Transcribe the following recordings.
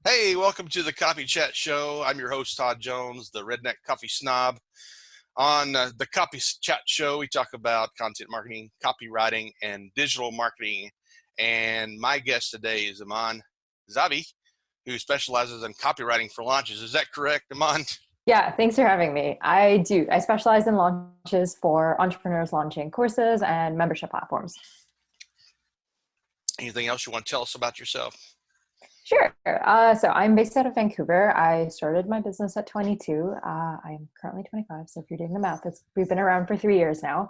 Hey, welcome to the Copychat Show. I'm your host, Todd Jones, the Redneck Coffee Snob. On the Copychat Show, we talk about content marketing, copywriting, and digital marketing. And my guest today is Eman Zabi, who specializes in copywriting for launches. Is that correct, Eman? Yeah, thanks for having me. I do. I specialize in launches for entrepreneurs launching courses and membership platforms. Anything else you want to tell us about yourself? Sure. So I'm based out of Vancouver. I started my business at 22. I'm currently 25. So if you're doing the math, we've been around for 3 years now.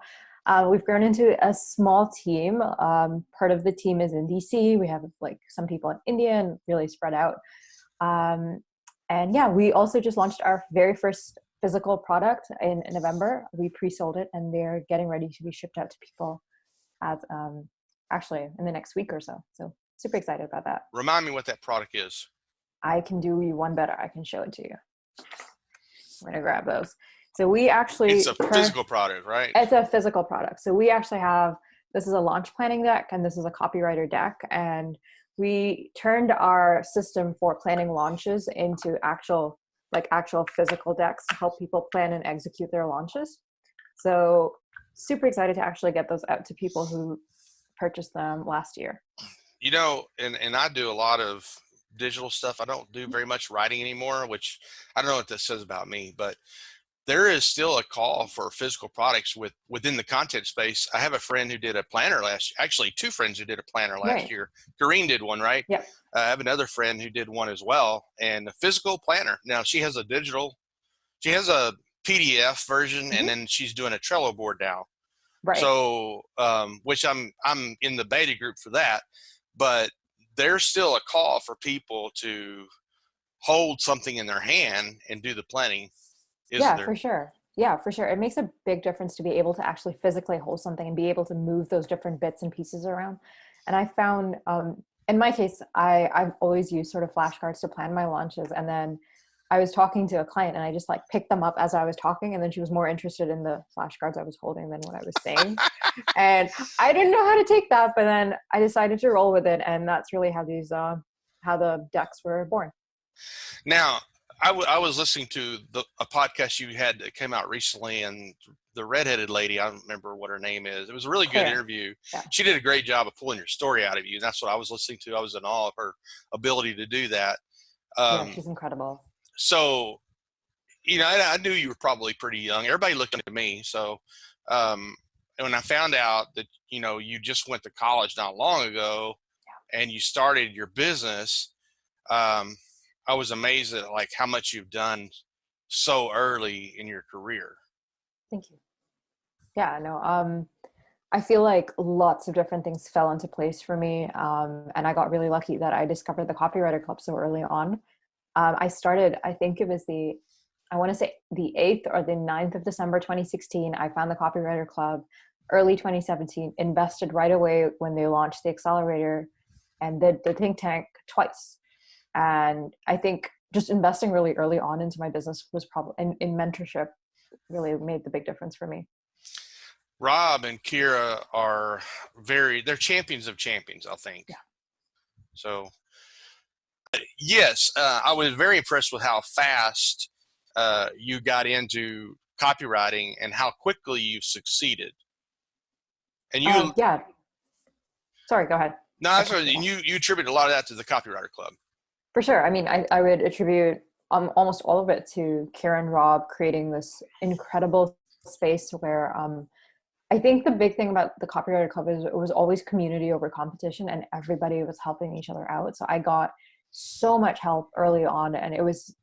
We've grown into a small team. Part of the team is in DC. We have like some people in India and really spread out. And yeah, we also just launched our very first physical product in November. We pre-sold it and they're getting ready to be shipped out to people as actually in the next week or so. So super excited about that. Remind me what that product is. I can do you one better. I can show it to you. I'm going to grab those. So we actually... It's a physical product, right? It's a physical product. So we actually have, this is a launch planning deck and this is a copywriter deck. And we turned our system for planning launches into actual physical decks to help people plan and execute their launches. So super excited to actually get those out to people who purchased them last year. You know, and I do a lot of digital stuff. I don't do very much writing anymore, which I don't know what that says about me, but there is still a call for physical products within the content space. I have a friend who did a planner actually two friends who did a planner last year. Kareen did one, right? Yeah. I have another friend who did one as well, and a physical planner. Now she has a PDF version, and then she's doing a Trello board now. Right. So, which I'm in the beta group for that. But there's still a call for people to hold something in their hand and do the planning. Yeah, for sure. Yeah, for sure. It makes a big difference to be able to actually physically hold something and be able to move those different bits and pieces around. And I found, in my case, I've always used sort of flashcards to plan my launches. And then I was talking to a client and I just like picked them up as I was talking. And then she was more interested in the flashcards I was holding than what I was saying. And I didn't know how to take that, but then I decided to roll with it. And that's really how how the decks were born. Now, I was listening to a podcast you had that came out recently, and the redheaded lady, I don't remember what her name is. It was a really good interview. Yeah. She did a great job of pulling your story out of you. And that's what I was listening to. I was in awe of her ability to do that. Yeah, she's incredible. So, you know, I knew you were probably pretty young. Everybody looked at me. So, and when I found out that, you know, you just went to college not long ago and you started your business, I was amazed at like how much you've done so early in your career. Thank you. Yeah, no, I feel like lots of different things fell into place for me. And I got really lucky that I discovered the Copywriter Club so early on. I started, I think it was the 8th or the 9th of December, 2016. I found the Copywriter Club early 2017, invested right away when they launched the accelerator and did the think tank twice. And I think just investing really early on into my business was probably in mentorship really made the big difference for me. Rob and Kira are they're champions of champions, I think. Yeah. So yes, I was very impressed with how fast you got into copywriting and how quickly you succeeded. And you, yeah. Sorry, go ahead. No, that's right. And you attribute a lot of that to the Copywriter Club. For sure. I mean, I would attribute almost all of it to Kira and Rob creating this incredible space where I think the big thing about the Copywriter Club is it was always community over competition and everybody was helping each other out. So I got so much help early on, and it was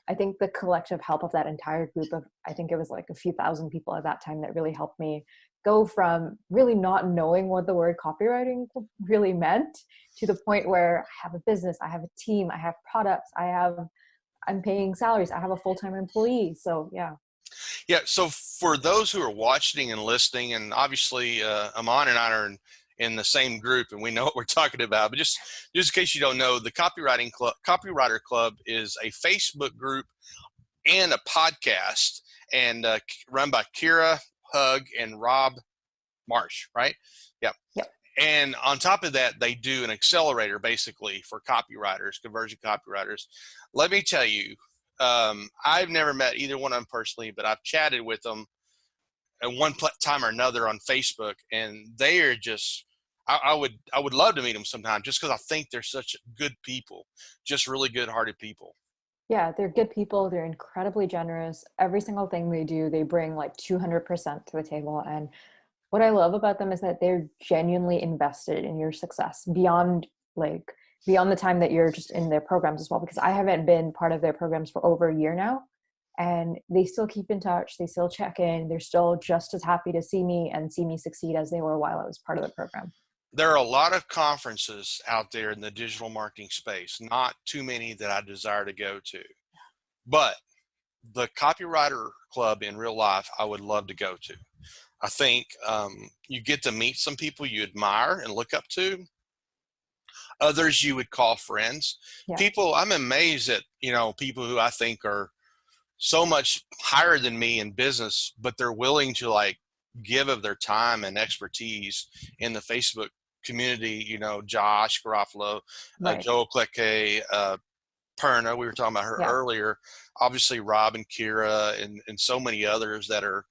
I think the collective help of that entire group of, I think it was like a few thousand people at that time that really helped me go from really not knowing what the word copywriting really meant to the point where I have a business, I have a team, I have products, I have I'm paying salaries. I have a full-time employee. So yeah. Yeah. So for those who are watching and listening, and obviously Eman and I are in the same group and we know what we're talking about, but just in case you don't know, the Copywriter Club is a Facebook group and a podcast, and run by Kira Hug and Rob Marsh, right? Yeah. Yep. And on top of that, they do an accelerator basically for copywriters, conversion copywriters. Let me tell you, I've never met either one of them personally, but I've chatted with them at one time or another on Facebook, and they are just, I would love to meet them sometime, just because I think they're such good people, just really good-hearted people. Yeah, they're good people. They're incredibly generous. Every single thing they do, they bring like 200% to the table. And what I love about them is that they're genuinely invested in your success beyond the time that you're just in their programs as well, because I haven't been part of their programs for over a year now, and they still keep in touch. They still check in. They're still just as happy to see me and see me succeed as they were while I was part of the program. There are a lot of conferences out there in the digital marketing space, not too many that I desire to go to, but the Copywriter Club in real life, I would love to go to. I think you get to meet some people you admire and look up to. Others you would call friends. Yeah. People, I'm amazed at, people who I think are so much higher than me in business, but they're willing to like give of their time and expertise in the Facebook community. Josh Garofalo, Right. Joel Klecke, Perna, we were talking about her earlier, obviously Rob and Kira and so many others that are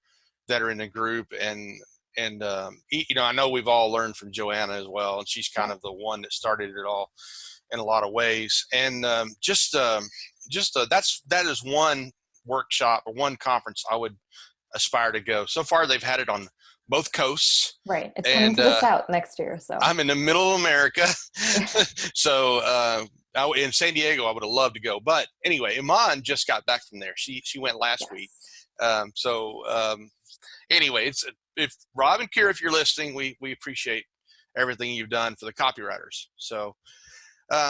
in the group. And I know we've all learned from Joanna as well, and she's kind of the one that started it all in a lot of ways. And that is one workshop or one conference I would aspire to go. So far, they've had it on both coasts. Right. It's coming to the South next year. So I'm in the middle of America. So in San Diego, I would have loved to go. But anyway, Eman just got back from there. She went last week. Anyway, if Rob and Kira, if you're listening, we appreciate everything you've done for the copywriters. So,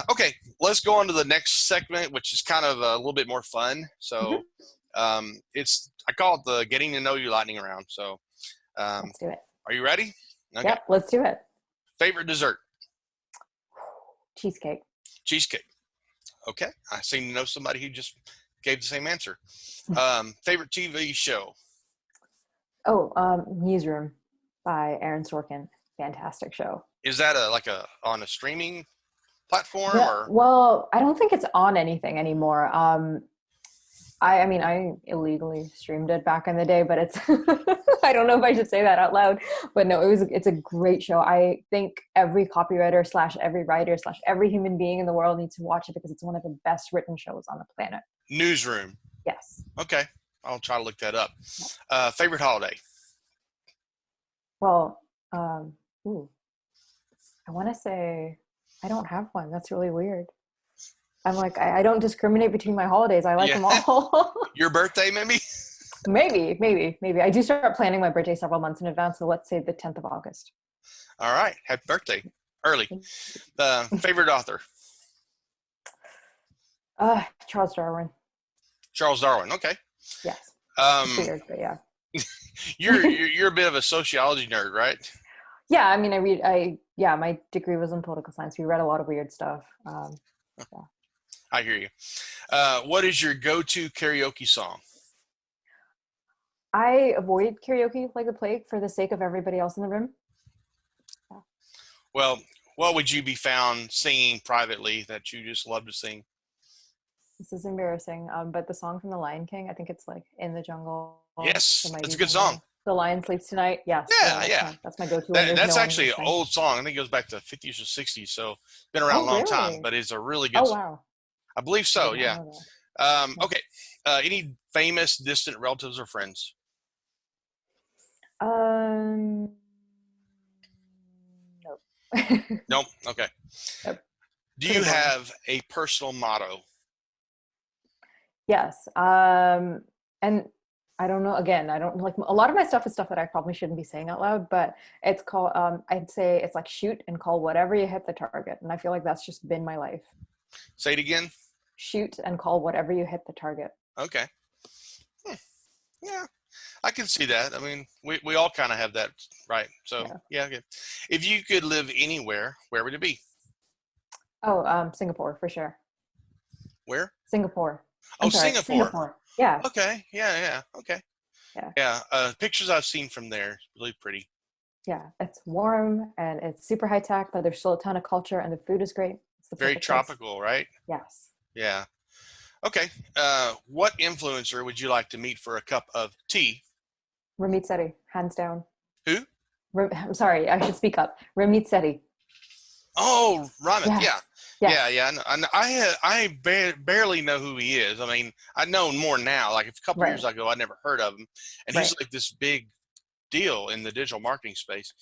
okay, let's go on to the next segment, which is kind of a little bit more fun. So, I call it the getting to know you lightning round. So, let's do it. Are you ready? Okay. Yep, let's do it. Favorite dessert? Cheesecake. Cheesecake. Okay, I seem to know somebody who just gave the same answer. Favorite TV show? Newsroom by Aaron Sorkin. Fantastic show. Is that on a streaming platform? Yeah, or? Well, I don't think it's on anything anymore. I illegally streamed it back in the day, but it's I don't know if I should say that out loud, but no, it's a great show. I think every copywriter / every writer / every human being in the world needs to watch it because it's one of the best written shows on the planet. Newsroom. Yes. Okay. I'll try to look that up. Favorite holiday? Well, I want to say I don't have one. That's really weird. I'm like, I don't discriminate between my holidays. I like them all. Your birthday, maybe? Maybe. I do start planning my birthday several months in advance. So let's say the 10th of August. All right. Happy birthday. Early. Favorite author? Charles Darwin. Charles Darwin. Okay. Yes. Weird, but yeah. You're a bit of a sociology nerd, right? Yeah. I mean, my degree was in political science. We read a lot of weird stuff. Yeah. I hear you. What is your go-to karaoke song? I avoid karaoke like the plague for the sake of everybody else in the room. Yeah. Well, what would you be found singing privately that you just love to sing? This is embarrassing, but the song from The Lion King, I think it's like In the Jungle. Yes, it's a good song. The Lion Sleeps Tonight. Yes. Yeah. That's my go-to. That's actually an old song. I think it goes back to 50s or 60s, so it's been around a long time, but it's a really good song. Wow. I believe so, yeah. Okay. Any famous distant relatives or friends? Nope. Nope. Okay. Nope. Do you have a personal motto? Yes. And I don't know, again, I don't like a lot of my stuff is stuff that I probably shouldn't be saying out loud, but it's called, I'd say it's like shoot and call whatever you hit the target. And I feel like that's just been my life. Say it again. shoot and call whatever you hit the target. Okay. Hmm. Yeah, I can see that. I mean, we all kind of have that, right? So yeah, good. If you could live anywhere, where would it be? Oh, Singapore for sure. Where? Singapore. Oh, I'm sorry, Singapore. Singapore. Yeah, Okay. Yeah, yeah. Okay. yeah, Yeah. Pictures I've seen from there, really pretty. yeah. It's warm and it's super high tech, but there's still a ton of culture and the food is great. It's the Very perfect place. tropical, right? Yes. Yeah. Okay. What influencer would you like to meet for a cup of tea? Ramit Sethi, hands down. Who? I'm sorry, I should speak up. Ramit Sethi. Oh, Ramit. Yes. Yeah. Yeah, Yes. yeah. I barely know who he is. I mean, I know more now. Like a couple years Right. ago, I never heard of him, and he's Right. like this big deal in the digital marketing space.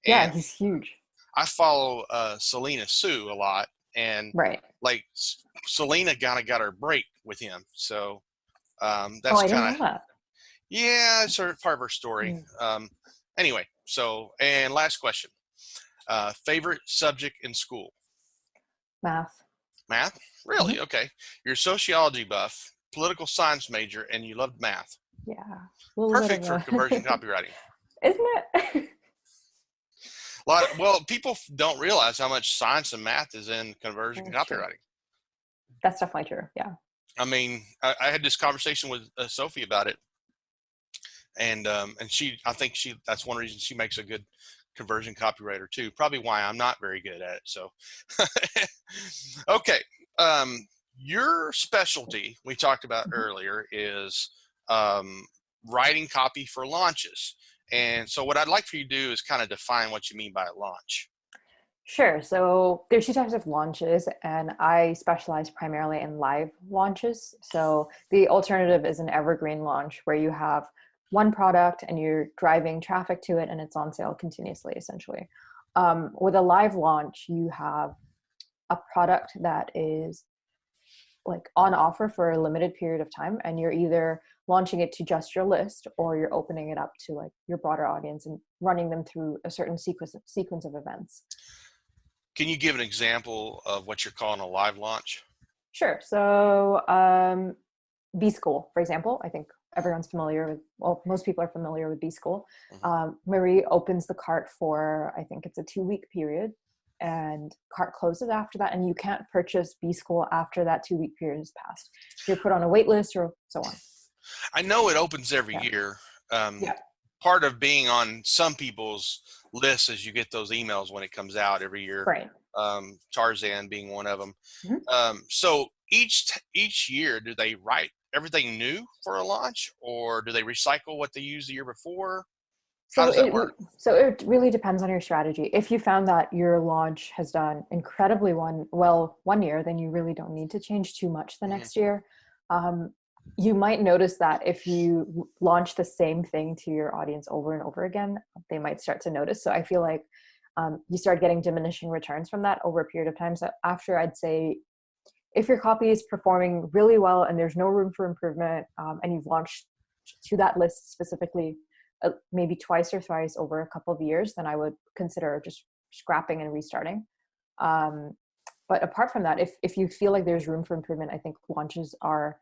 Yeah, And he's huge. I follow Selena Sue a lot, and Right. like Selena kind of got her break with him. So Oh, that's I didn't kind know of, that. yeah, it's sort of part of her story. Mm. Anyway, so and last question: favorite subject in school? Math. Math? Hmm. Really? Okay. You're a sociology buff, political science major, and you loved math. Yeah. A little bit Perfect of for a, conversion copywriting. isn't it? Well, people don't realize how much science and math is in conversion That's true. copywriting. That's definitely true. Yeah. I mean, I had this conversation with Sophie about it, and I think that's one reason she makes a good conversion copywriter too. Probably why I'm not very good at it. So, okay, your specialty we talked about Mhm. earlier is um, writing copy for launches. And so, what I'd like for you to do is kind of define what you mean by a launch. Sure. So there's two types of launches, and I specialize primarily in live launches. So the alternative is an evergreen launch where you have one product and you're driving traffic to it and it's on sale continuously, essentially. With a live launch, you have a product that is like on offer for a limited period of time, and you're either launching it to just your list or you're opening it up to like your broader audience and running them through a certain sequence of events. Can you give an example of what you're calling a live launch? Sure. So, B School, for example, I think everyone's familiar with, well, most people are familiar with B School. Mhm. Marie opens the cart for, I think it's a 2-week period, and cart closes after that, and you can't purchase B School after that 2-week period has passed. You're put on a wait list or so on. I know it opens every Yeah. year. Um, Yeah. Part of being on some people's lists is you get those emails when it comes out every year. Right. Tarzan being one of them. Mhm. So each year, do they write everything new for a launch, or do they recycle what they used the year before? How So does that it work? so it really depends on your strategy. If you found that your launch has done incredibly one year, then you really don't need to change too much the Hmm. next year. Um, you might notice that if you launch the same thing to your audience over and over again, they might start to notice. So I feel like you start getting diminishing returns from that over a period of time. So after, I'd say, if your copy is performing really well and there's no room for improvement, and you've launched to that list specifically maybe twice or thrice over a couple of years, then I would consider just scrapping and restarting. Um, but apart from that, if you feel like there's room for improvement, I think launches are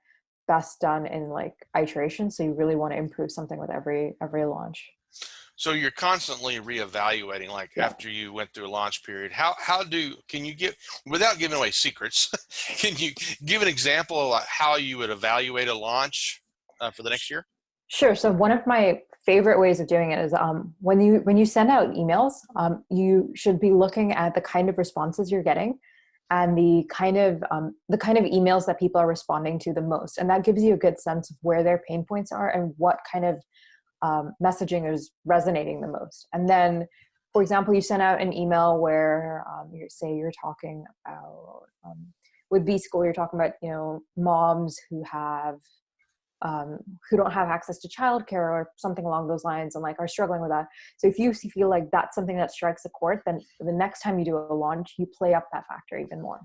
best done in like iteration. So you really want to improve something with every launch. So you're constantly reevaluating, like Yeah. after you went through a launch period. Can you give, without giving away secrets, can you give an example of how you would evaluate a launch for the next year? Sure. So one of my favorite ways of doing it is when you send out emails, you should be looking at the kind of responses you're getting and the kind of emails that people are responding to the most, and that gives you a good sense of where their pain points are and what kind of messaging is resonating the most. And then, for example, you send out an email where you're talking about with B School, you're talking about moms who don't have access to childcare or something along those lines and like are struggling with that. So if you feel like that's something that strikes a chord, then the next time you do a launch, you play up that factor even more.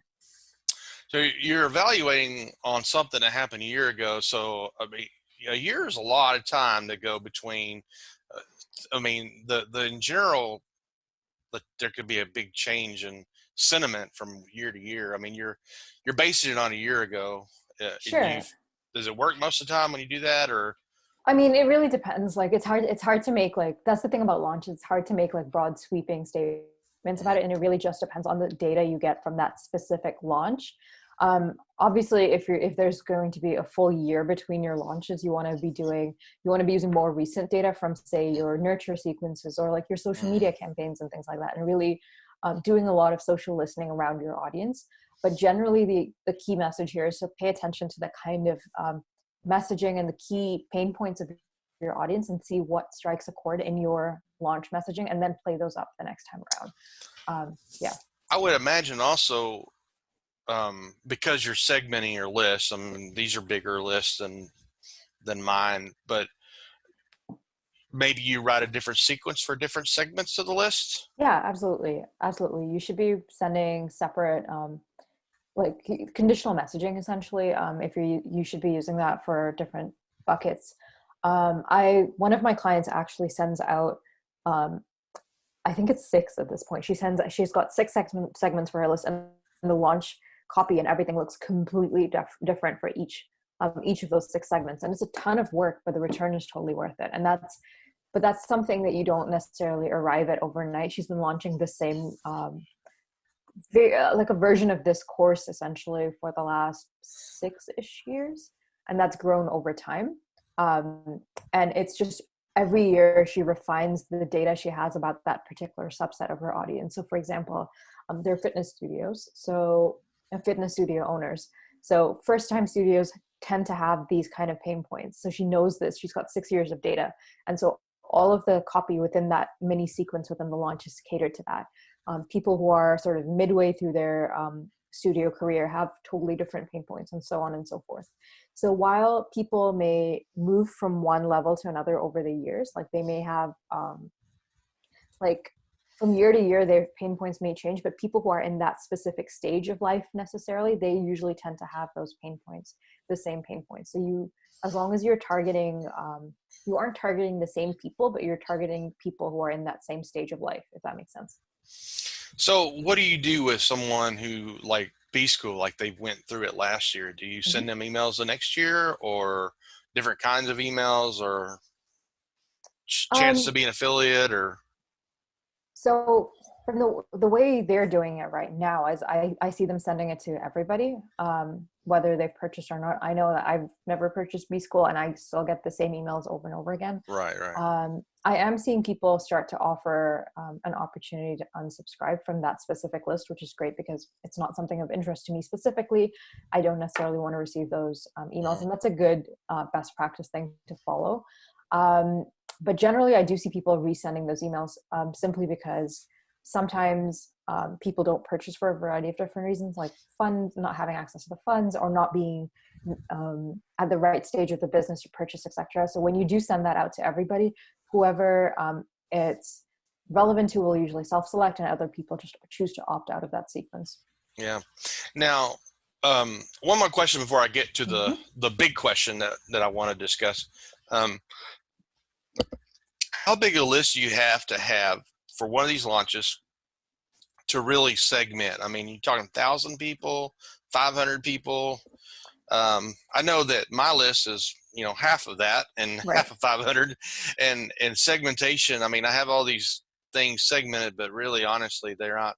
So you're evaluating on something that happened a year ago. So I mean, a year is a lot of time to go between. Uh, I mean, the in general, there could be a big change in sentiment from year to year. I mean, you're basing it on a year ago. Sure. Does it work most of the time when you do that, or? I mean, it really depends. Like it's hard to make, like, that's the thing about launch. It's hard to make like broad sweeping statements about it. And it really just depends on the data you get from that specific launch. Obviously if there's going to be a full year between your launches, you want to be using more recent data from, say, your nurture sequences or like your social media campaigns and things like that. And really doing a lot of social listening around your audience. But generally the key message here is to pay attention to the kind of messaging and the key pain points of your audience and see what strikes a chord in your launch messaging, and then play those up the next time around. Yeah. I would imagine also, because you're segmenting your lists. I mean, these are bigger lists than mine, but maybe you write a different sequence for different segments of the list. Yeah, absolutely. Absolutely. You should be sending separate, like conditional messaging essentially. If you should be using that for different buckets. One of my clients actually sends out, I think it's 6 at this point. She's got 6 segments for her list, and the launch copy and everything looks completely different for each of those 6 segments. And it's a ton of work, but the return is totally worth it. And that's something that you don't necessarily arrive at overnight. She's been launching the same, like a version of this course essentially for the last 6-ish years. And that's grown over time. And it's just every year she refines the data she has about that particular subset of her audience. So for example, they're fitness studios. So fitness studio owners. So first time studios tend to have these kind of pain points. So she knows this. She's got 6 years of data. And so all of the copy within that mini sequence within the launch is catered to that. People who are sort of midway through their studio career have totally different pain points, and so on and so forth. So while people may move from one level to another over the years, like they may have, like from year to year, their pain points may change, but people who are in that specific stage of life necessarily, they usually tend to have those pain points, the same pain points. So as long as you're targeting, you aren't targeting the same people, but you're targeting people who are in that same stage of life, if that makes sense. So what do you do with someone who, like B school, like they went through it last year? Do you send them emails the next year, or different kinds of emails, or chance to Um, be an affiliate, or? So from the way they're doing it right now is I see them sending it to everybody, whether they've purchased or not. I know that I've never purchased B School and I still get the same emails over and over again. Right. I am seeing people start to offer an opportunity to unsubscribe from that specific list, which is great because it's not something of interest to me specifically. I don't necessarily want to receive those emails, and that's a good best practice thing to follow. But generally, I do see people resending those emails simply because sometimes people don't purchase for a variety of different reasons, like funds, not having access to the funds, or not being at the right stage of the business to purchase, etc. So when you do send that out to everybody, whoever it's relevant to will usually self-select, and other people just choose to opt out of that sequence. Yeah. Now, one more question before I get to the big question that I want to discuss. How big a list do you have to have for one of these launches to really segment? I mean, you're talking 1,000 people, 500 people. I know that my list is, half of that and Right. half of 500. And segmentation, I mean, I have all these things segmented, but really, honestly, they're not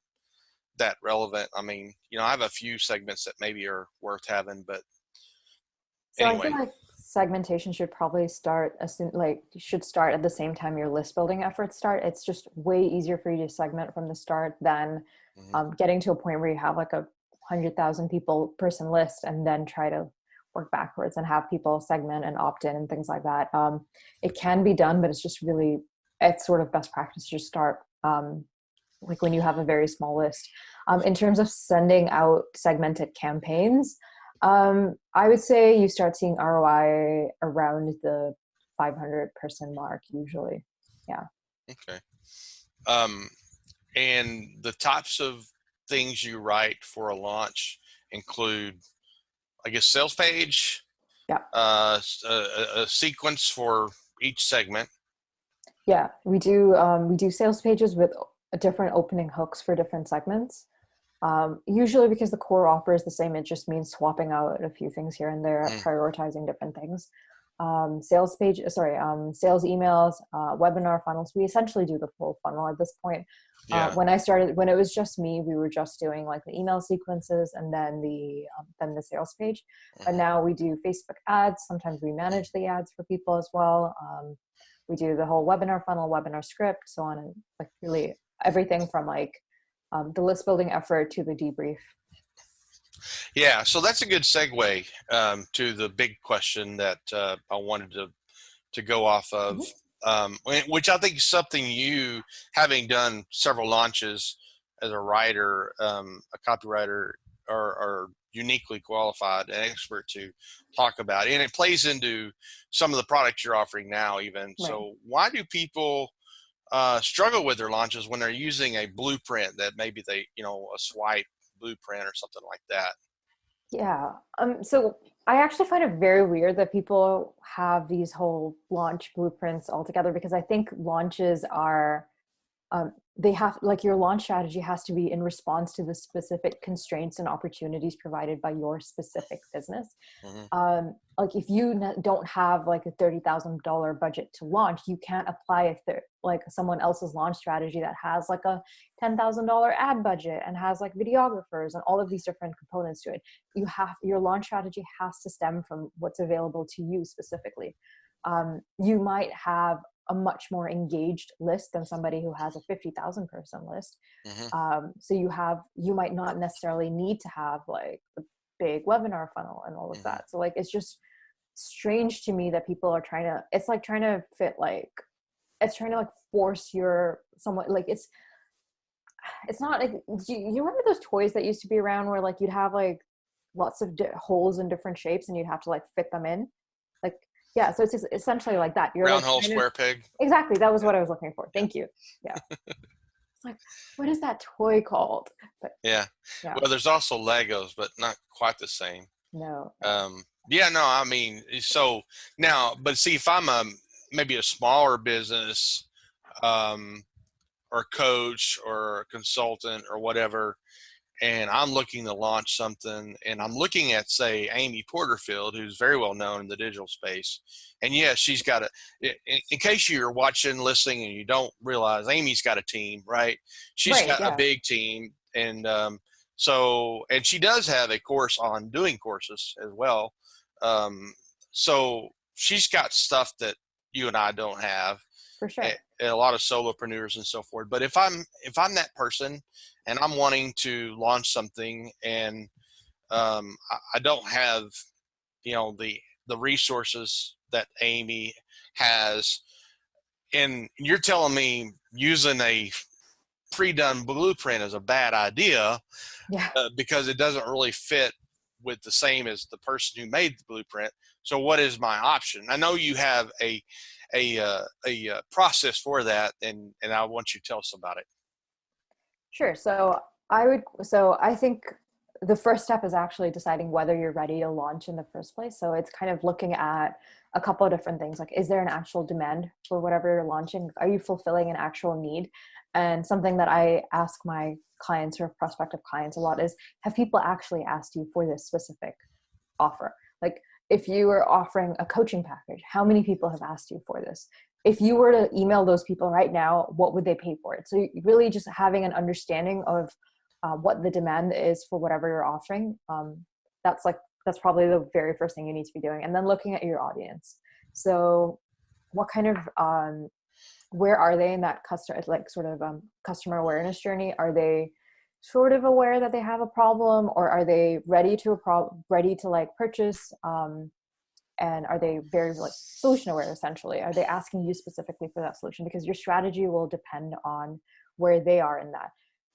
that relevant. I mean, I have a few segments that maybe are worth having, but So I anyway. feel like segmentation should probably start at the same time your list building efforts start. It's just way easier for you to segment from the start than getting to a point where you have like a 100,000 person list and then try to work backwards and have people segment and opt in and things like that. It can be done, but it's sort of best practice to just start like when you have a very small list. In terms of sending out segmented campaigns, I would say you start seeing ROI around the 500 person mark usually. Yeah. Okay. And the types of things you write for a launch include, I guess, sales page, Yeah. a sequence for each segment. Yeah, we do sales pages with different opening hooks for different segments. Usually because the core offer is the same, it just means swapping out a few things here and there, Mm, prioritizing different things. Sales emails, webinar funnels. We essentially do the full funnel at this point. yeah. When I started, when it was just me, we were just doing like the email sequences and then the sales page. But Mhm. now we do Facebook ads. Sometimes we manage the ads for people as well. We do the whole webinar funnel, webinar script, so on, and like really everything from like the list building effort to the debrief. Yeah, so that's a good segue to the big question that I wanted to go off of, Mhm. which I think is something you, having done several launches as a writer, a copywriter, are uniquely qualified and expert to talk about. And it plays into some of the products you're offering now even. Right. So why do people struggle with their launches when they're using a blueprint that maybe they, a swipe blueprint or something like that? Yeah. So I actually find it very weird that people have these whole launch blueprints all together, because I think launches are they have, like, your launch strategy has to be in response to the specific constraints and opportunities provided by your specific business. Hmm. Like if you don't have like a $30,000 budget to launch, you can't apply like someone else's launch strategy that has like a $10,000 ad budget and has like videographers and all of these different components to it. Your launch strategy has to stem from what's available to you specifically. You might have a much more engaged list than somebody who has a 50,000 person list. Hmm. So you might not necessarily need to have like the big webinar funnel and all of Hmm. that. So like, it's just strange to me that people are it's like trying to fit like, it's trying to like force your somewhat like, it's not like, you remember those toys that used to be around where like you'd have like lots of holes in different shapes and you'd have to like fit them in, like, yeah, so it's just essentially like that. You're like Round hole, trying to, square peg. exactly, that was Yeah, what I was looking for. yeah, Thank you. Yeah. It's like, what is that toy called? But yeah. yeah, Well, there's also Legos, but not quite the same. no, yeah, Yeah, no, I mean, so now, but see, if I'm maybe a smaller business, um, or coach or consultant or whatever, and I'm looking to launch something, and I'm looking at, say, Amy Porterfield, who's very well known in the digital space. And yeah, she's got in case you're watching, listening, and you don't realize, Amy's got a team, right? She's right, got a yeah, big team. And and she does have a course on doing courses as well. Um, so she's got stuff that you and I don't have, for sure. and a lot of solopreneurs and so forth. But if I'm that person and I'm wanting to launch something, and I don't have the resources that Amy has, and you're telling me using a pre-done blueprint is a bad idea Yeah, because it doesn't really fit with the same as the person who made the blueprint. So what is my option? I know you have a process for that, and I want you to tell us about it. sure. So I think the first step is actually deciding whether you're ready to launch in the first place. So it's kind of looking at a couple of different things. Like, is there an actual demand for whatever you're launching? Are you fulfilling an actual need? And something that I ask my clients or prospective clients a lot is, have people actually asked you for this specific offer? Like, if you were offering a coaching package, how many people have asked you for this? If you were to email those people right now, what would they pay for it? So really just having an understanding of what the demand is for whatever you're offering. That's probably the very first thing you need to be doing. And then looking at your audience. So what kind of where are they in that customer, like, sort of customer awareness journey? Are they sort of aware that they have a problem, or are they ready to like purchase, and are they very like solution aware? Essentially, are they asking you specifically for that solution? Because your strategy will depend on where they are in that.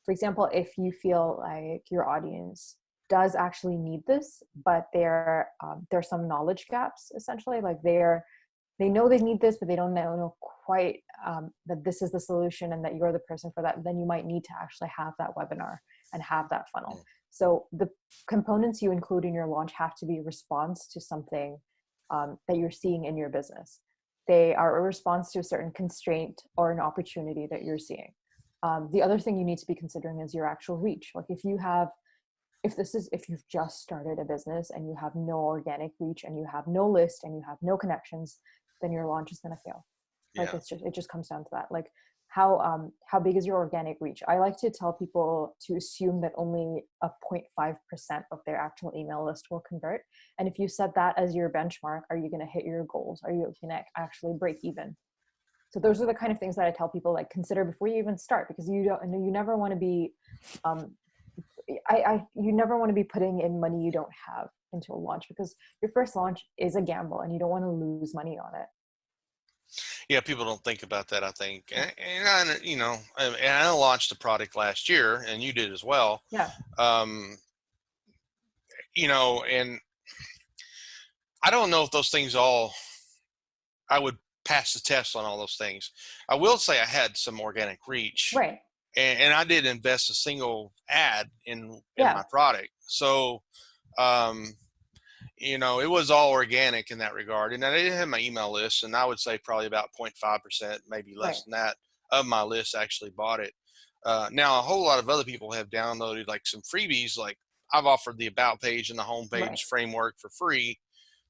For example, if you feel like your audience does actually need this, but there's some knowledge gaps, essentially, like they know they need this, but they don't know quite that this is the solution and that you're the person for that, then you might need to actually have that webinar and have that funnel. So the components you include in your launch have to be a response to something that you're seeing in your business. They are a response to a certain constraint or an opportunity that you're seeing. The other thing you need to be considering is your actual reach. Like if you've just started a business and you have no organic reach and you have no list and you have no connections, then your launch is going to fail. Like Yeah. it just comes down to that. Like how big is your organic reach? I like to tell people to assume that only a 0.5% of their actual email list will convert. And if you set that as your benchmark, are you going to hit your goals? Are you going to actually break even? So those are the kind of things that I tell people, like, consider before you even start, because you never want to be, you never want to be putting in money you don't have into a launch, because your first launch is a gamble and you don't want to lose money on it. Yeah, people don't think about that, I think. And I, and I launched a product last year, and you did as well. Yeah. Um, and I don't know if those things I would pass the test on all those things. I will say I had some organic reach, Right. and I did invest a single ad in Yeah. my product. So, it was all organic in that regard. And I didn't have my email list, and I would say probably about 0.5%, maybe less Right. than that, of my list actually bought it. Now, a whole lot of other people have downloaded like some freebies. Like I've offered the about page and the homepage Right. framework for free,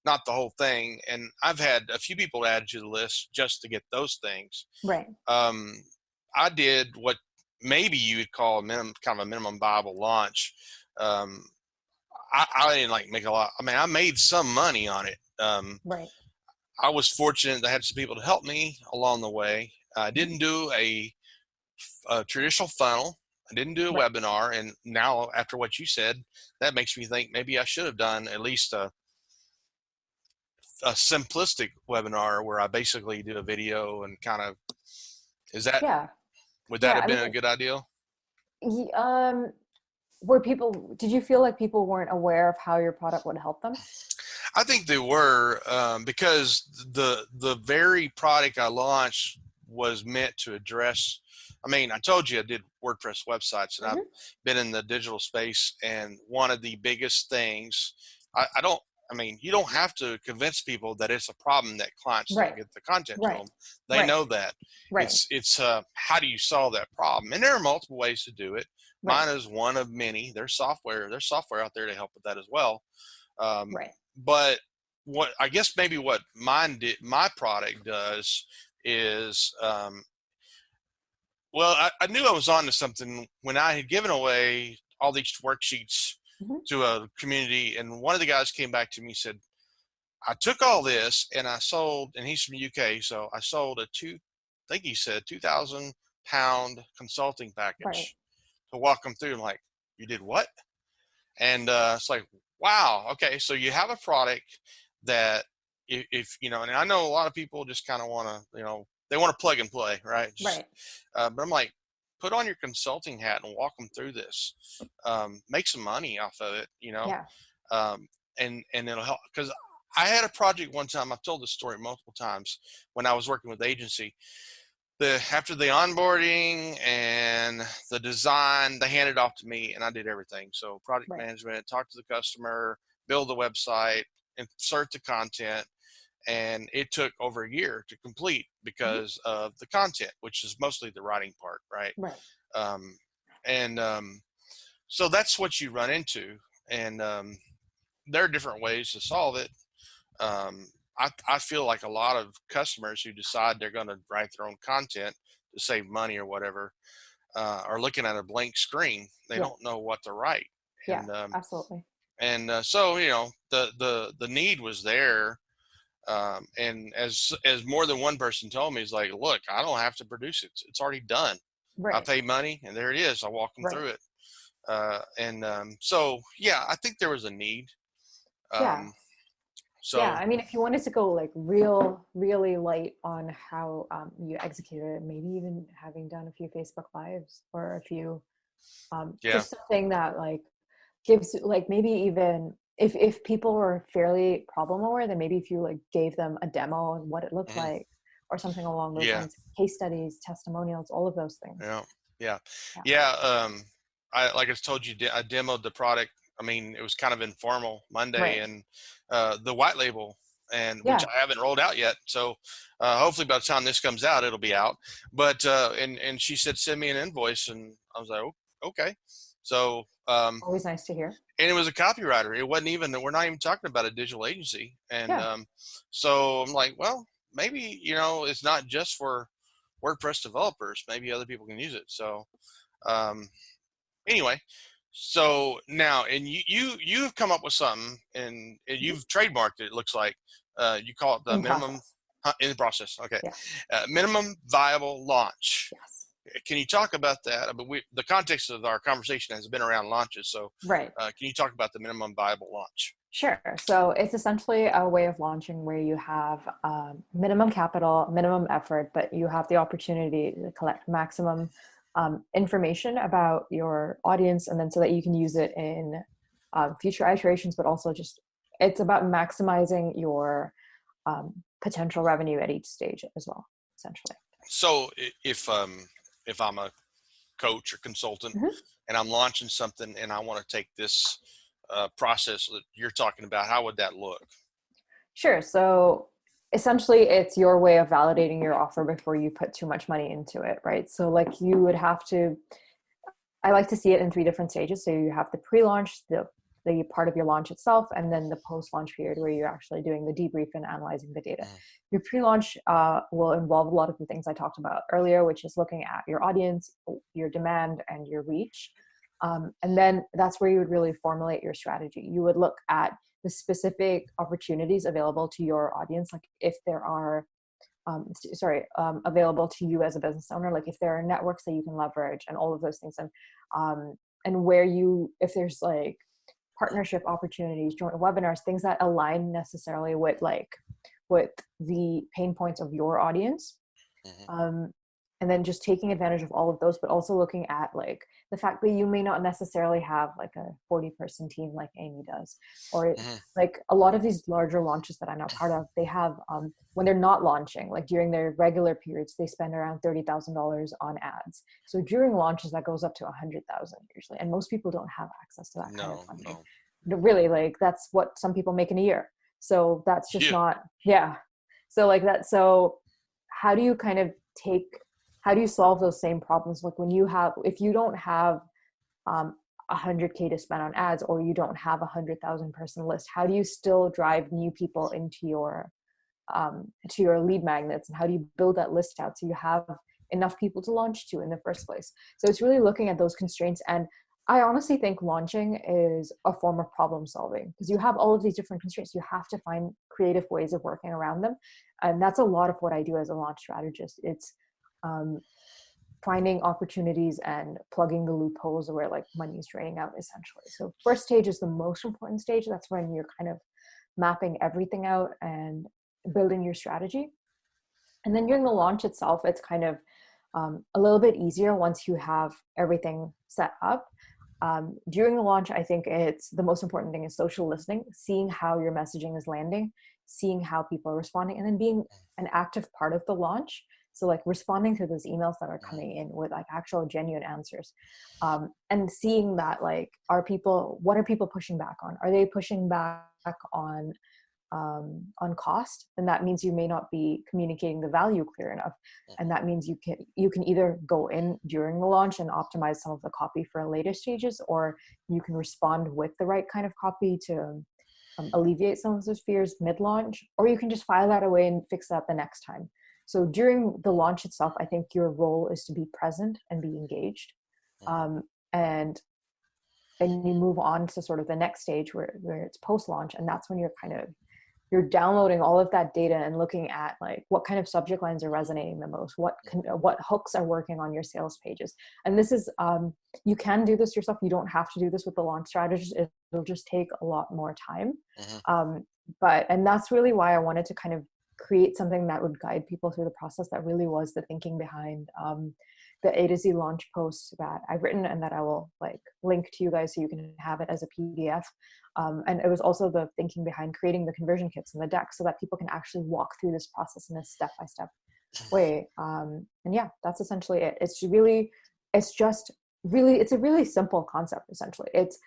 not the whole thing. And I've had a few people add to the list just to get those things. Right. I did what maybe you would call kind of a minimum viable launch. I didn't like make a lot. I mean, I made some money on it. Right. I was fortunate to have some people to help me along the way. I didn't do a traditional funnel. I didn't do a Right. webinar. And now, after what you said, that makes me think maybe I should have done at least a simplistic webinar where I basically do a video and kind of, Yeah. would that Yeah. have I been mean, a good idea? did you feel like people weren't aware of how your product would help them? I think they were, because the very product I launched was meant to address. I mean, I told you I did WordPress websites, and I've Mm-hmm. been in the digital space. And one of the biggest things, I don't. I mean, you don't have to convince people that it's a problem that clients don't Right. get the content to Right. them. They Right. know that. Right. It's how do you solve that problem? And there are multiple ways to do it. Right. Mine is one of many. There's software out there to help with that as well. Um, Right. but what I guess maybe what my product does is, well, I knew I was onto something when I had given away all these worksheets Mm-hmm. to a community, and one of the guys came back to me and said, I took all this and I sold, and he's from UK, so I sold I think he said £2,000 consulting Right. package to walk them through. I'm like, you did what? And it's like, wow, okay, so you have a product that if and I know a lot of people just kind of want to, they want to plug and play, right? Right. But I'm like, put on your consulting hat and walk them through this, make some money off of it, Yeah. um, and it'll help. Because I had a project one time, I've told this story multiple times, when I was working with the agency. After the onboarding and the design, they handed it off to me, and I did everything. So project Right. management, talk to the customer, build the website, insert the content, and it took over a year to complete Mm-hmm. because of the content, which is mostly the writing part, right? Right. Um, and so that's what you run into, and there are different ways to solve it. Um, I feel like a lot of customers who decide they're going to write their own content to save money or whatever are looking at a blank screen. They Yeah. don't know what to write, Yeah. and Absolutely. so the need was there, and as more than one person told me, it's like, look, I don't have to produce it; it's already done. I Right. pay money, and there it is. I walk them Right. through it, and so yeah, I think there was a need. Yeah. Um, Yeah, so I mean, if you wanted to go like really light on how you executed it, maybe even having done a few Facebook Lives or a few, yeah. just something that like gives, like, maybe even if people were fairly problem aware, then maybe if you like gave them a demo of what it looked Mhm. like or something along those Yeah. lines, case studies, testimonials, all of those things. Yeah, yeah, Yeah. yeah. I like I told you, I demoed the product. I mean, it was kind of informal Monday, Right. and the white label and which Yeah. I haven't rolled out yet. So hopefully by the time this comes out, it'll be out. But and she said, send me an invoice, and I was like, oh, okay. So Always nice to hear. and it was a copywriter. It wasn't even, we're not even talking about a digital agency. And Yeah. so I'm like, well, maybe, it's not just for WordPress developers. Maybe other people can use it. So anyway, so now, and you've come up with something, and you've trademarked it. It looks like you call it the In minimum process. in the process. Okay, Yeah. minimum viable launch. Yes. Can you talk about that? I mean, the context of our conversation has been around launches. So Right. can you talk about the minimum viable launch? Sure. So it's essentially a way of launching where you have minimum capital, minimum effort, but you have the opportunity to collect maximum information about your audience, and then so that you can use it in future iterations, but also just it's about maximizing your potential revenue at each stage as well, essentially. So if I'm a coach or consultant Mm-hmm. and I'm launching something and I want to take this process that you're talking about, how would that look? Sure. So essentially, it's your way of validating your offer before you put too much money into it, right? So, like, you would have to, I like to see it in 3 different stages. So, you have the pre launch, the part of your launch itself, and then the post launch period where you're actually doing the debrief and analyzing the data. Your pre launch will involve a lot of the things I talked about earlier, which is looking at your audience, your demand, and your reach. And then that's where you would really formulate your strategy. You would look at the specific opportunities available to your audience, like if there are available to you as a business owner, like if there are networks that you can leverage and all of those things, and where you, if there's like partnership opportunities, joint webinars, things that align necessarily with the pain points of your audience. And then just taking advantage of all of those, but also looking at like the fact that you may not necessarily have like a 40-person team like Amy does, or like a lot of these larger launches that I'm not part of, they have, when they're not launching, like during their regular periods, they spend around $30,000 on ads. So during launches, that goes up to 100,000 usually. And most people don't have access to that kind of funding. Really, like that's what some people make in a year. So that's just not, yeah. So like that. So how do you how do you solve those same problems? Like if you don't have 100K to spend on ads, or you don't have 100,000 person list, how do you still drive new people into your lead magnets? And how do you build that list out so you have enough people to launch to in the first place? So it's really looking at those constraints. And I honestly think launching is a form of problem solving, because you have all of these different constraints. You have to find creative ways of working around them. And that's a lot of what I do as a launch strategist. It's finding opportunities and plugging the loopholes where like money is draining out, essentially. So first stage is the most important stage. That's when you're kind of mapping everything out and building your strategy. And then during the launch itself, it's kind of a little bit easier once you have everything set up. During the launch, I think it's the most important thing is social listening, seeing how your messaging is landing, seeing how people are responding, and then being an active part of the launch. So like responding to those emails that are coming in with like actual genuine answers, and seeing that like, what are people pushing back on? Are they pushing back on cost? And that means you may not be communicating the value clear enough. And that means you can either go in during the launch and optimize some of the copy for later stages, or you can respond with the right kind of copy to alleviate some of those fears mid-launch, or you can just file that away and fix that the next time. So during the launch itself, I think your role is to be present and be engaged. And you move on to sort of the next stage where it's post-launch. And that's when you're downloading all of that data and looking at like what kind of subject lines are resonating the most, what hooks are working on your sales pages. And this is, you can do this yourself. You don't have to do this with the launch strategist. It'll just take a lot more time. And that's really why I wanted to kind of create something that would guide people through the process. That really was the thinking behind the A to Z launch post that I've written, and that I will like link to you guys so you can have it as a PDF. And it was also the thinking behind creating the conversion kits and the deck so that people can actually walk through this process in a step-by-step way. And yeah, that's essentially it. It's a really simple concept, essentially. It's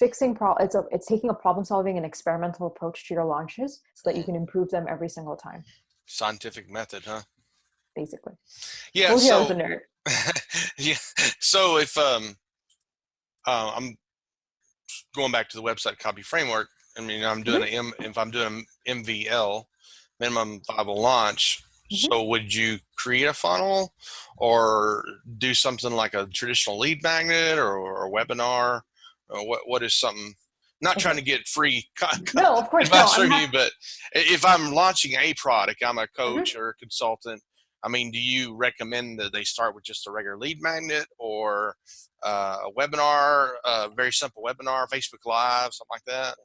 it's taking a problem solving and experimental approach to your launches so that you can improve them every single time. Scientific method, huh? Basically. Yeah. Told you I was So a nerd. yeah. So if I'm going back to the website copy framework, I mean, if I'm doing an MVL, minimum viable launch. So would you create a funnel or do something like a traditional lead magnet or a webinar? Or what is something, not trying to get free No, of course, no. advice from you, but if I'm launching a product, I'm a coach or a consultant. I mean, do you recommend that they start with just a regular lead magnet or a webinar, a very simple webinar, Facebook Live, something like that?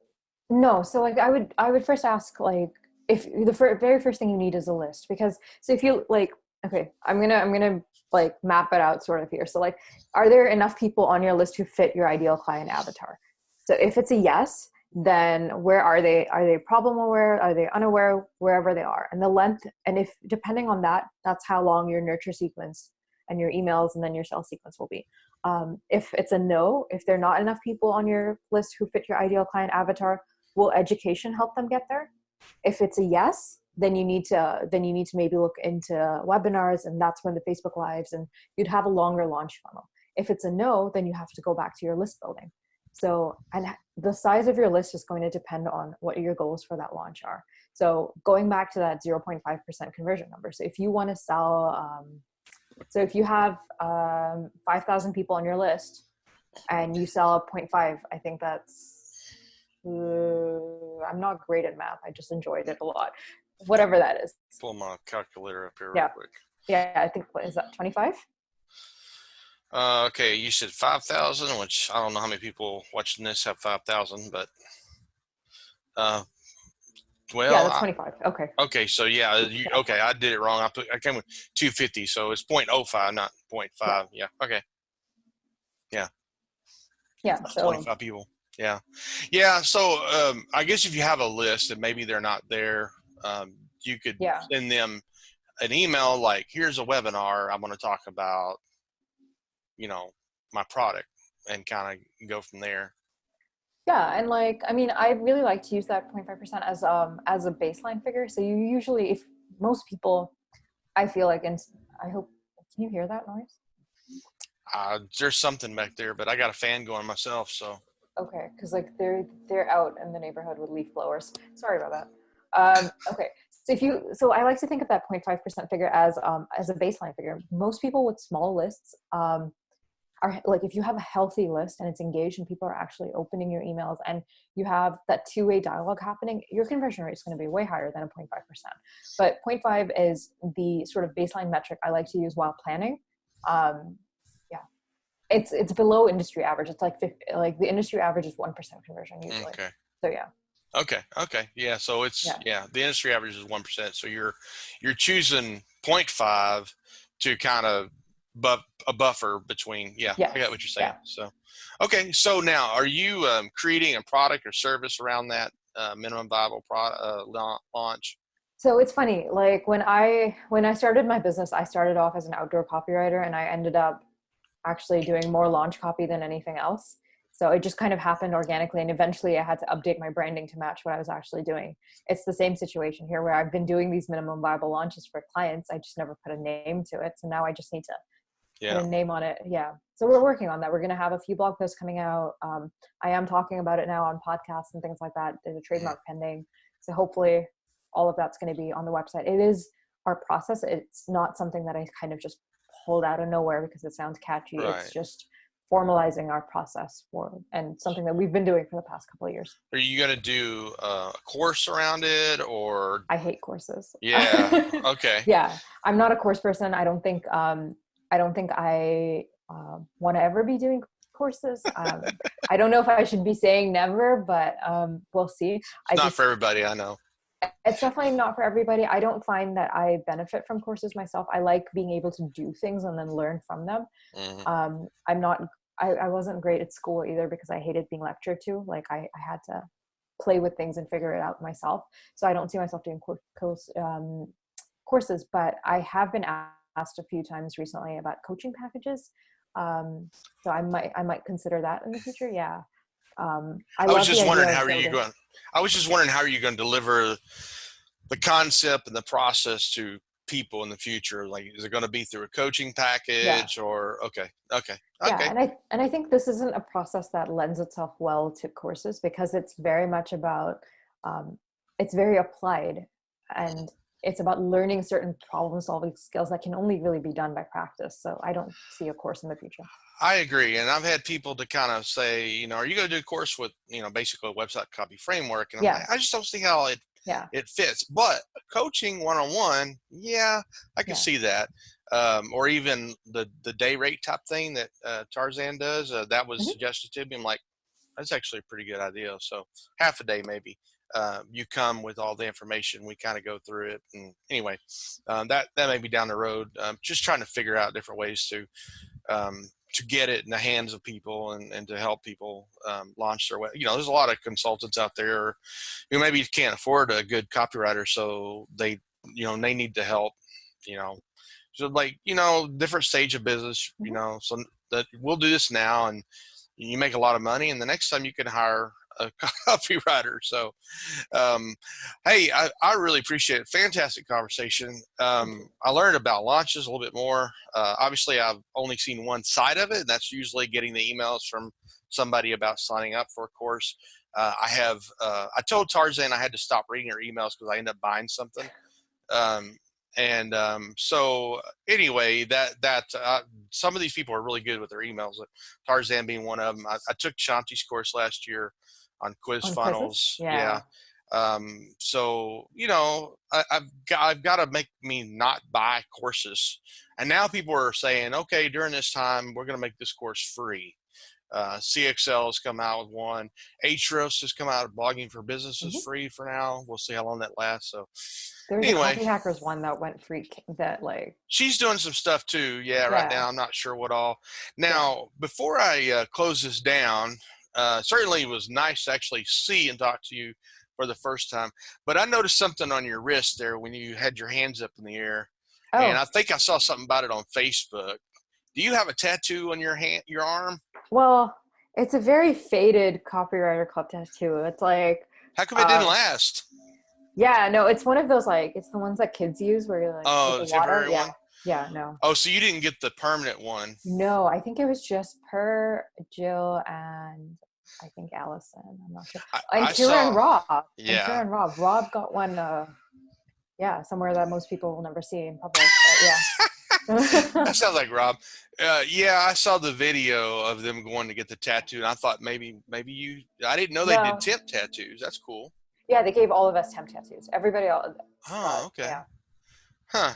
No, so like I would first ask, like, if the very first thing you need is a list, because so if you like, okay, I'm gonna like map it out sort of here. So like, are there enough people on your list who fit your ideal client avatar? So if it's a yes, then where are they? Are they problem aware? Are they unaware? Wherever they are, and the length, and if depending on that, that's how long your nurture sequence and your emails and then your sales sequence will be. If it's a no, if there are not enough people on your list who fit your ideal client avatar, will education help them get there? If it's a yes, then you need to maybe look into webinars, and that's when the Facebook Lives, and you'd have a longer launch funnel. If it's a no, then you have to go back to your list building. So, and the size of your list is going to depend on what your goals for that launch are. So going back to that 0.5% conversion number. So if you want to sell, so if you have 5,000 people on your list and you sell 0.5, I think that's, I'm not great at math. I just enjoyed it a lot. Whatever that is. Pull my calculator up here Yeah. real quick. Yeah, I think, is that 25? Okay, you said 5,000, which I don't know how many people watching this have 5,000, but well, Yeah, that's 25. Okay. Okay, so yeah, okay, I did it wrong. I came with 250, so it's 0.05, not 0.5. Yeah. Okay. Yeah. Yeah. So 25 people. Yeah. Yeah. So I guess if you have a list and maybe they're not there, you could send them an email like, here's a webinar. I'm going to talk about, my product, and kind of go from there. yeah, and like, I mean, I really like to use that 0.5% as a baseline figure. So you usually, if most people, I feel like, and I hope, can you hear that noise? There's something back there, but I got a fan going myself, so. Okay, because like they're out in the neighborhood with leaf blowers. Sorry about that. Okay, so I like to think of that 0.5% figure as a baseline figure. Most people with small lists are like, if you have a healthy list and it's engaged and people are actually opening your emails and you have that two-way dialogue happening, your conversion rate is going to be way higher than a 0.5%. But 0.5 is the sort of baseline metric I like to use while planning. It's below industry average. It's like 50, like the industry average is 1% conversion usually. Okay. So yeah. Okay. Yeah. So it's the industry average is 1%. So you're choosing 0.5 to kind of a buffer between. Yeah, yes. I got what you're saying. So, okay. So now, are you creating a product or service around that minimum viable product launch? So it's funny. Like when I started my business, I started off as an outdoor copywriter, and I ended up actually doing more launch copy than anything else. So it just kind of happened organically. And eventually I had to update my branding to match what I was actually doing. It's the same situation here where I've been doing these minimum viable launches for clients. I just never put a name to it. So now I just need to put a name on it. Yeah. So we're working on that. We're going to have a few blog posts coming out. I am talking about it now on podcasts and things like that. There's a trademark pending. So hopefully all of that's going to be on the website. It is our process. It's not something that I kind of just pulled out of nowhere because it sounds catchy. Right. It's just formalizing our process and something that we've been doing for the past couple of years. Are you going to do a course around it, or? I hate courses. Yeah. Okay. Yeah. I'm not a course person. I don't think I want to ever be doing courses. I don't know if I should be saying never, but we'll see. It's not for everybody, I know. It's definitely not for everybody. I don't find that I benefit from courses myself. I like being able to do things and then learn from them. Mm-hmm. I wasn't great at school either because I hated being lectured to. Like I had to play with things and figure it out myself. So I don't see myself doing courses, but I have been asked a few times recently about coaching packages. So I might consider that in the future. Yeah. I I was love the just wondering idea how of are you building. going. I was just wondering how are you going to deliver the concept and the process to people in the future? Like, is it going to be through a coaching Yeah. package or okay, okay, Yeah, okay. and I think this isn't a process that lends itself well to courses because it's very much about um, it's very applied, and it's about learning certain problem solving skills that can only really be done by practice. So I don't see a course in the future. I agree. And I've had people to kind of say, are you going to do a course with, basically a website copy framework? And I'm Yeah, like, I just don't see how yeah, it fits. But coaching one-on-one, yeah, I can yeah. see that. Or even the day rate type thing that Tarzan does, that was Hmm. suggested to me. I'm like, that's actually a pretty good idea. So half a day maybe. You come with all the information. We kind of go through it. And anyway, that may be down the road. Just trying to figure out different ways to get it in the hands of people and to help people launch their web. There's a lot of consultants out there who maybe can't afford a good copywriter, so they need the help. You know, so like different stage of business. Hmm. So that we'll do this now, and you make a lot of money, and the next time you can hire a copywriter. So um, hey, I really appreciate it. Fantastic conversation. Thank you. I learned about launches a little bit more. Obviously, I've only seen one side of it, and that's usually getting the emails from somebody about signing up for a course. I told Tarzan I had to stop reading her emails because I ended up buying something. Um, so anyway, some of these people are really good with their emails. Tarzan being one of them. I took Shanti's course last year on quiz On quizzes? funnels. Yeah. Yeah. So I've got to make me not buy courses. And now people are saying, okay, during this time, we're going to make this course free. CXL has come out with one. Ahrefs has come out. Blogging for Business is Hmm. free for now. We'll see how long that lasts. So There was a anyway, copy hackers one that went free that she's doing some stuff too. Yeah, right yeah, now I'm not sure what all. yeah. Now, before I close this down, certainly it was nice to actually see and talk to you for the first time. But I noticed something on your wrist there when you had your hands up in the air, and Oh, I think I saw something about it on Facebook. Do you have a tattoo on your arm? well, it's a very faded copywriter club tattoo. It's like, How come it didn't um, last? yeah, no, it's one of those it's the ones that kids use where you're like with Oh, the the water. temporary Yeah, one. yeah, no, Oh, so you didn't get the permanent one? no. I think it was just per Jill and I think Allison. I'm not sure. And I Kira and saw. Rob. And Yeah. Kira and Rob. Rob got one. Yeah, somewhere that most people will never see in public. But yeah. That sounds like Rob. Yeah, I saw the video of them going to get the tattoo, and I thought maybe you. I didn't know they did No. temp tattoos. That's cool. Yeah, they gave all of us temp tattoos. Everybody else Oh, got, okay. yeah. Huh.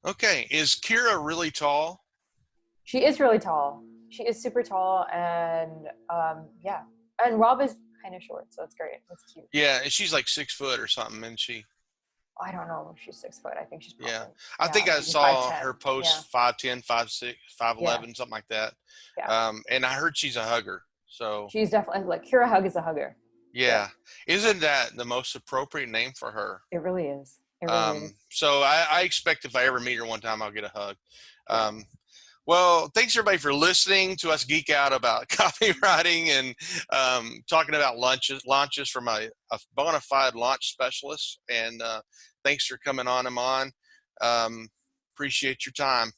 Okay. Is Kira really tall? She is really tall. She is super tall, and yeah. And Rob is kind of short, so it's great. It's cute. Yeah, and she's like 6 foot or something, isn't she? I don't know if she's 6 foot. I think she's Yeah. probably, I yeah, think I maybe five saw her ten. Yeah, post 5'10", 5'6", yeah, 5'11", something like that. yeah. And I heard she's a hugger. So She's definitely like Kira Hug is a hugger. Yeah, yeah, isn't that the most appropriate name for her? it really is. It really is. So I expect if I ever meet her one time, I'll get a hug. Yeah. Um, well, thanks everybody for listening to us geek out about copywriting and talking about launches from a bona fide launch specialist. And thanks for coming on, Eman. Appreciate your time.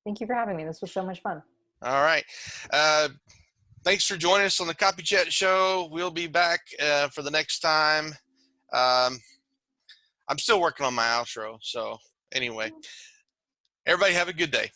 Thank you for having me. This was so much fun. All right. Thanks for joining us on the Copychat Show. We'll be back for the next time. Um, I'm still working on my outro. So anyway, everybody have a good day.